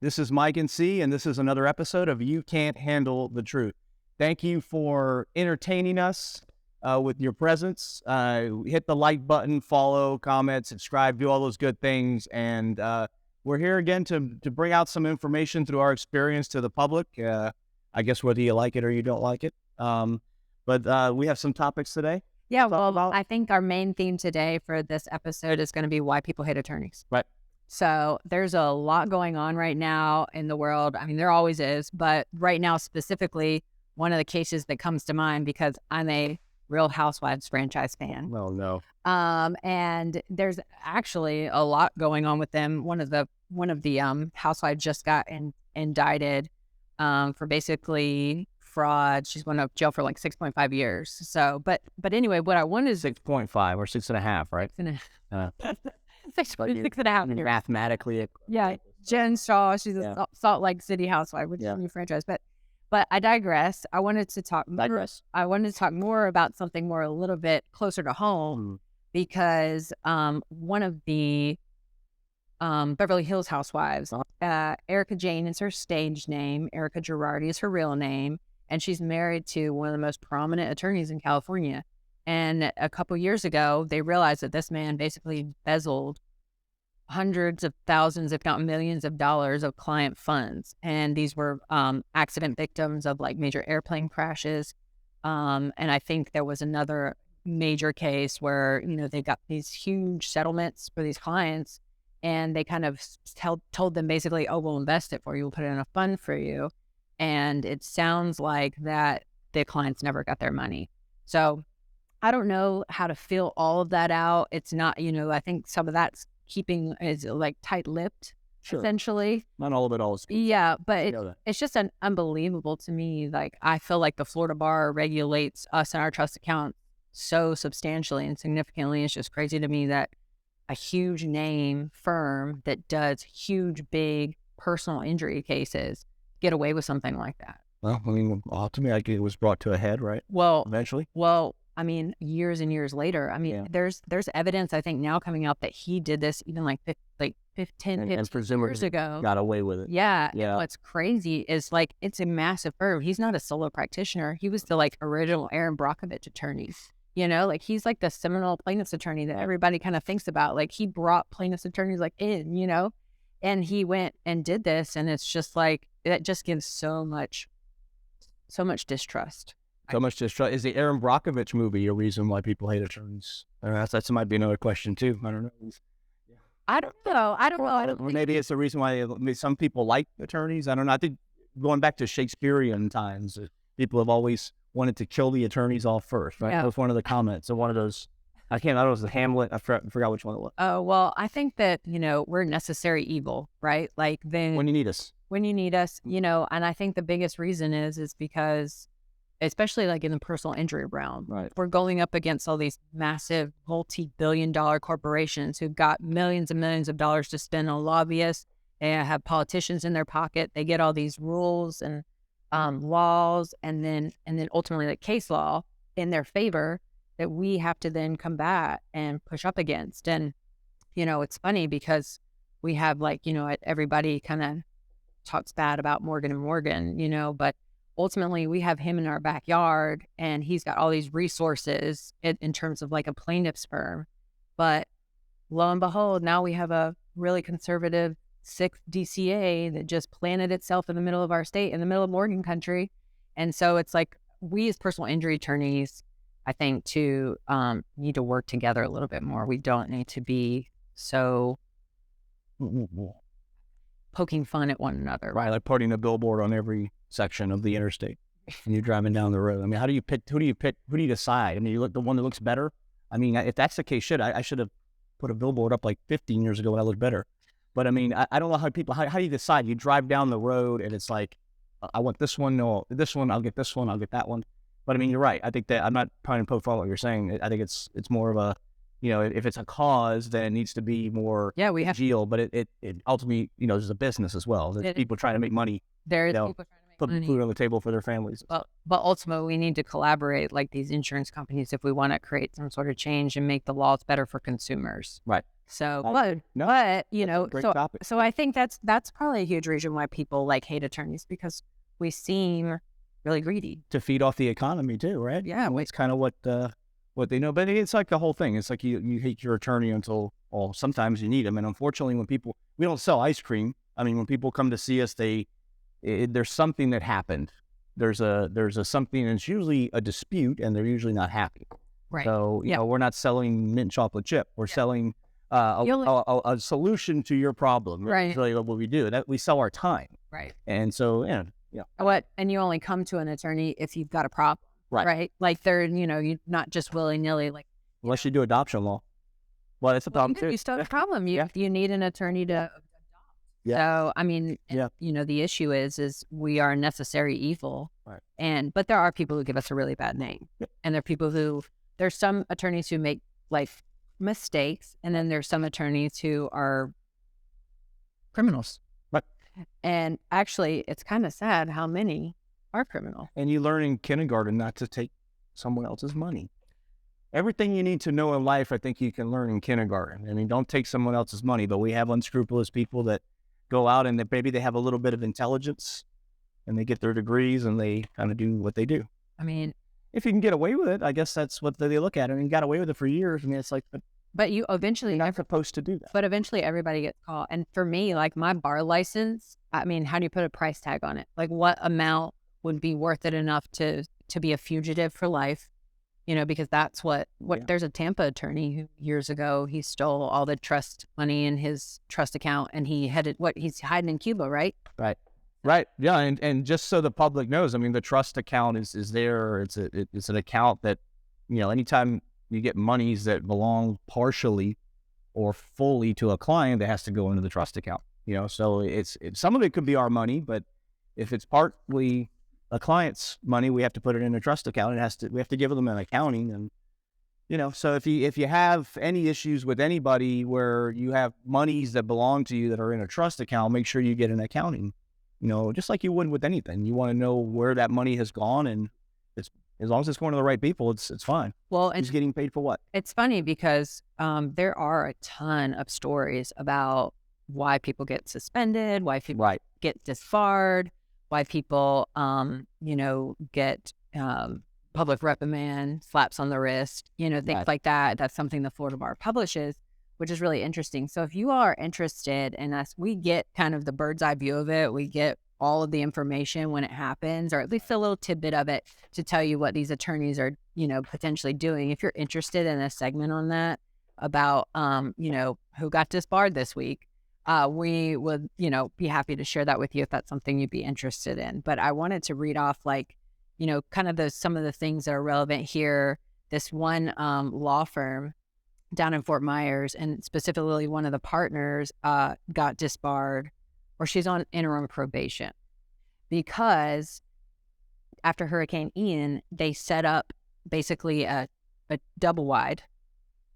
This is Mike and C, and this is another episode of You Can't Handle the Truth. Thank you for entertaining us with your presence. Hit the like button, follow, comment, subscribe, do all those good things. And we're here again to bring out some information through our experience to the public. I guess whether you like it or you don't like it. But we have some topics today. Yeah, well, I think our main theme today for this episode is going to be why people hate attorneys. Right. So there's a lot going on right now in the world. I mean, there always is, but right now specifically, one of the cases that comes to mind because I'm a Real Housewives franchise fan. Oh, no. And there's actually a lot going on with them. One of the housewives just got indicted for basically fraud. She's going to jail for like 6.5 years. So, but anyway, what I wanted is 6.5 or 6.5, right? 6.5 years. Mathematically. Yeah. Jen Shaw, she's a Salt Lake City housewife, which is a new franchise. But I digress. I wanted to talk more about something a little bit closer to home because one of the Beverly Hills housewives, Erica Jane is her stage name. Erica Girardi is her real name. And she's married to one of the most prominent attorneys in California. And a couple years ago, they realized that this man basically embezzled hundreds of thousands, if not millions of dollars of client funds. And these were accident victims of like major airplane crashes. And I think there was another major case where, they got these huge settlements for these clients and they kind of told them basically, oh, we'll invest it for you. We'll put it in a fund for you. And it sounds like that the clients never got their money. So I don't know how to fill all of that out. It's not, I think some of that's is like tight-lipped, essentially. Not all of it all is. Yeah, but it's just unbelievable to me. Like, I feel like the Florida bar regulates us and our trust account so substantially and significantly. It's just crazy to me that a huge name firm that does huge, big personal injury cases get away with something like that. Well, I mean, ultimately, it was brought to a head, right? Well, eventually. Well, I mean, years and years later. I mean, there's evidence I think now coming out that he did this even like 15 years ago. Got away with it. Yeah. And what's crazy is like it's a massive firm. He's not a solo practitioner. He was the like original Aaron Brockovich attorney. Like he's like the seminal plaintiff's attorney that everybody kind of thinks about. Like he brought plaintiff's attorneys like in, and he went and did this, and it's just like that just gives so much distrust. So much distrust. Is the Aaron Brockovich movie a reason why people hate attorneys? That might be another question too. I don't know. I don't know. Maybe it's the reason why some people like attorneys. I don't know. I think going back to Shakespearean times, people have always wanted to kill the attorneys off first, right? Yeah. That was one of the comments. So one of those, I don't know, it was the Hamlet. I forgot which one it was. Oh, well, I think that, we're necessary evil, right? Like then when you need us, and I think the biggest reason is because especially like in the personal injury realm, right? We're going up against all these massive multi-billion-dollar corporations who've got millions and millions of dollars to spend on lobbyists. They have politicians in their pocket. They get all these rules and laws, and then ultimately like case law in their favor that we have to then combat and push up against. And it's funny because we have like everybody kind of talks bad about Morgan and Morgan, but ultimately, we have him in our backyard, and he's got all these resources in terms of like a plaintiff's firm. But lo and behold, now we have a really conservative 6th DCA that just planted itself in the middle of our state, in the middle of Morgan country. And so it's like we as personal injury attorneys, I think, to need to work together a little bit more. We don't need to be so poking fun at one another. Right, like putting a billboard on every section of the interstate and you're driving down the road. I mean, how do you pick? Who do you decide? I mean, you look the one that looks better. I mean, if that's the case, I should have put a billboard up like 15 years ago when I looked better. But I mean, I don't know how do you decide? You drive down the road and it's like, I want this one, no, this one, I'll get this one, I'll get that one. But I mean, you're right. I think that I'm not trying to poke fun at what you're saying. I think it's more of a, if it's a cause, then it needs to be more deal. But it ultimately, there's a business as well. There's people trying to make money. There's people trying to make put money. Food on the table for their families. But ultimately, we need to collaborate like these insurance companies if we want to create some sort of change and make the laws better for consumers. Right. So, No, but you that's a know, great so topic. so I think that's probably a huge reason why people like hate attorneys, because we seem really greedy. To feed off the economy too, right? Yeah, It's kind of what they know. But it's like the whole thing. It's like you hate your attorney until, well, sometimes you need them. And unfortunately, we don't sell ice cream. I mean, when people come to see us, there's something that happened. There's a something, and it's usually a dispute, and they're usually not happy. Right. So, you know, we're not selling mint chocolate chip. We're selling a solution to your problem. Right. That's really what we do. That we sell our time. Right. And so, And you only come to an attorney if you've got a problem. Right. Like they're, you're not just willy nilly, like, unless you do adoption law. Well, it's a problem too. You still have a problem. You need an attorney to adopt. Yeah. So, I mean, the issue is we are a necessary evil. Right. But there are people who give us a really bad name. Yep. And there are people there's some attorneys who make like mistakes, and then there's some attorneys who are criminals. Right. And actually, it's kind of sad how many are criminal. And you learn in kindergarten not to take someone else's money. Everything you need to know in life, I think you can learn in kindergarten. I mean, don't take someone else's money, but we have unscrupulous people that go out and maybe they have a little bit of intelligence and they get their degrees and they kind of do what they do. I mean, if you can get away with it, I guess that's what they look at. And you got away with it for years. I mean, it's like, but you eventually, you're not supposed to do that. But eventually everybody gets caught. And for me, like my bar license, I mean, how do you put a price tag on it? Like what amount would be worth it enough to be a fugitive for life? Because that's what there's a Tampa attorney who years ago, he stole all the trust money in his trust account and he's hiding in Cuba, right? Right. Yeah. And just so the public knows, I mean, the trust account is there. It's an account that, anytime you get monies that belong partially or fully to a client, that has to go into the trust account, so some of it could be our money, but if it's partly a client's money, we have to put it in a trust account. We have to give them an accounting. And, so if you have any issues with anybody where you have monies that belong to you that are in a trust account, make sure you get an accounting, just like you would with anything. You want to know where that money has gone, and as long as it's going to the right people, it's fine. Well, who's getting paid for what? It's funny because there are a ton of stories about why people get suspended, why people get disbarred, why people, get public reprimand, slaps on the wrist, things like that. That's something the Florida Bar publishes, which is really interesting. So if you are interested in us, we get kind of the bird's eye view of it. We get all of the information when it happens, or at least a little tidbit of it to tell you what these attorneys are, potentially doing. If you're interested in a segment on that about, who got disbarred this week, we would, be happy to share that with you if that's something you'd be interested in. But I wanted to read off kind of some of the things that are relevant here. This one law firm down in Fort Myers, and specifically one of the partners got disbarred, or she's on interim probation, because after Hurricane Ian, they set up basically a double wide,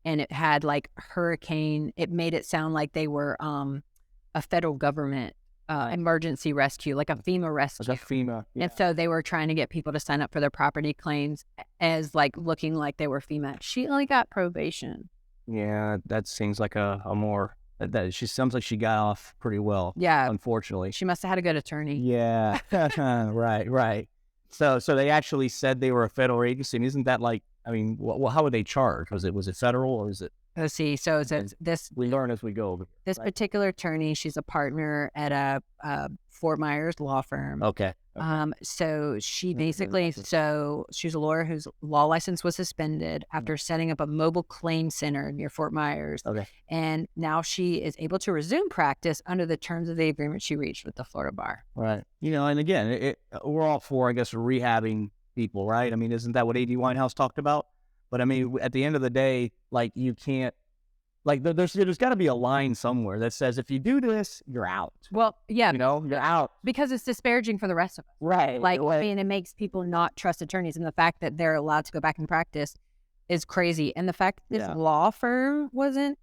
and it had it made it sound like they were a federal government emergency rescue, like a FEMA rescue. Like a FEMA, yeah. And so they were trying to get people to sign up for their property claims as looking like they were FEMA. She only got probation. Yeah, that seems like she sounds like she got off pretty well. Yeah. Unfortunately. She must have had a good attorney. Yeah. Right. So they actually said they were a federal agency. And isn't that how would they charge? Was it federal, or is it? Let's see. So it's this. We learn as we go. This particular attorney, she's a partner at a Fort Myers law firm. Okay. So she basically, she's a lawyer whose law license was suspended after setting up a mobile claim center near Fort Myers. Okay. And now she is able to resume practice under the terms of the agreement she reached with the Florida Bar. Right. And again, we're all for, I guess, rehabbing people, right? I mean, isn't that what A.D. Winehouse talked about? But I mean, at the end of the day, you can't, there's got to be a line somewhere that says, if you do this, you're out. Well, yeah. You're out. Because it's disparaging for the rest of us. Right. It makes people not trust attorneys. And the fact that they're allowed to go back and practice is crazy. And the fact that this law firm wasn't,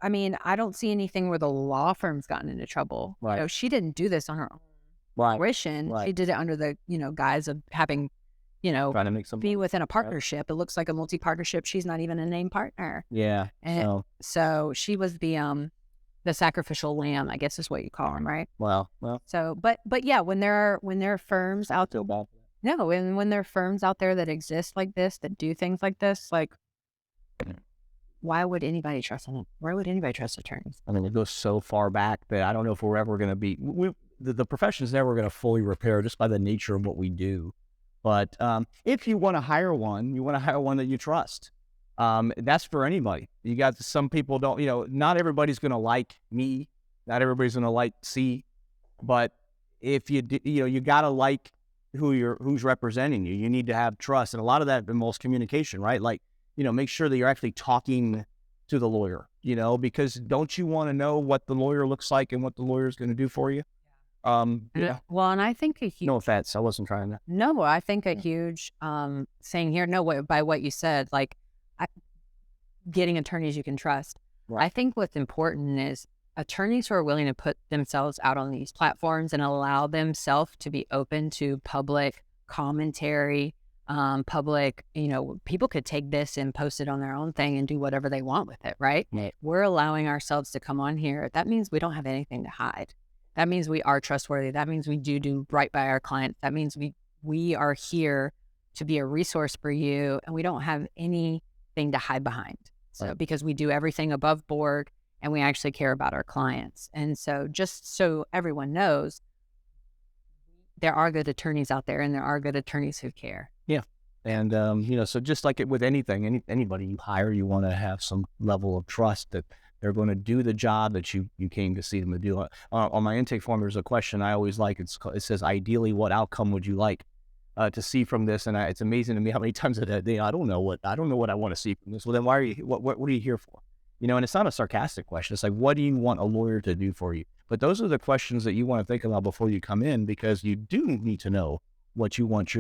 I don't see anything where the law firm's gotten into trouble. Right. She didn't do this on her own fruition. Right. She did it under the, guise of having, trying to make some be within a partnership. It looks like a multi-partnership. She's not even a named partner. Yeah. And so she was the sacrificial lamb, I guess is what you call them, right? Well. So, but yeah, when there are firms out there, no, and when there are firms out there that exist like this, that do things like this, like, why would anybody trust them? Why would anybody trust attorneys? I mean, it goes so far back that I don't know if we're ever going to be. The profession's never going to fully repair just by the nature of what we do. But if you want to hire one, that you trust. That's for anybody. You got some people don't. Not everybody's going to like me. Not everybody's going to like C. But if you got to like who's representing you. You need to have trust, and a lot of that involves communication, right? Like, make sure that you're actually talking to the lawyer, because don't you want to know what the lawyer looks like and what the lawyer is going to do for you? Yeah. Well, and I think a huge, no offense, I wasn't trying to. No, I think a huge thing here. No, by what you said, like getting attorneys you can trust. Right. I think what's important is attorneys who are willing to put themselves out on these platforms and allow themselves to be open to public commentary. Public, people could take this and post it on their own thing and do whatever they want with it, right? We're allowing ourselves to come on here. That means we don't have anything to hide. That means we are trustworthy. That means we do right by our clients. That means we are here to be a resource for you, and we don't have anything to hide behind. So because we do everything above board and we actually care about our clients. And so just so everyone knows, there are good attorneys out there, and there are good attorneys who care. Yeah. And, so just like it with anything, anybody you hire, you want to have some level of trust that they're going to do the job that you came to see them to do. On my intake form, there's a question I always like. It says, ideally, what outcome would you like to see from this? And it's amazing to me how many times I don't know what I want to see from this. Well, then why are you, what are you here for? And it's not a sarcastic question. It's like, what do you want a lawyer to do for you? But those are the questions that you want to think about before you come in, because you do need to know what you want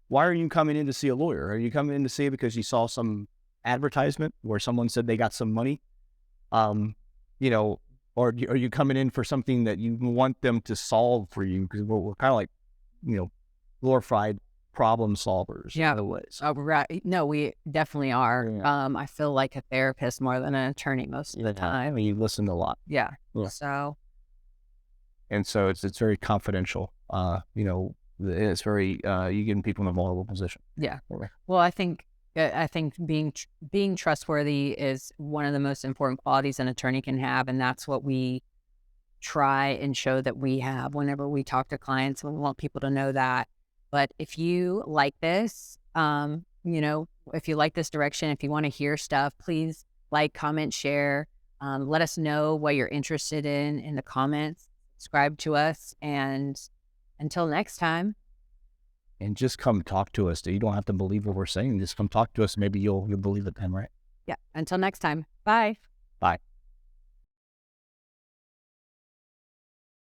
why are you coming in to see a lawyer? Are you coming in to see it because you saw some advertisement where someone said they got some money? Or are you coming in for something that you want them to solve for you? Because we're kind of like, glorified problem solvers. Yeah. Right. No, we definitely are. Yeah. I feel like a therapist more than an attorney most of the time. I mean, you listen a lot. Yeah. So it's very confidential. It's very, you getting people in a vulnerable position. Yeah. Well, I think being trustworthy is one of the most important qualities an attorney can have. And that's what we try and show that we have whenever we talk to clients. We want people to know that. But if you like this, if you like this direction, if you want to hear stuff, please like, comment, share. Let us know what you're interested in the comments. Subscribe to us, and until next time. And just come talk to us. You don't have to believe what we're saying. Just come talk to us. Maybe you'll believe it then, right? Yeah. Until next time. Bye. Bye.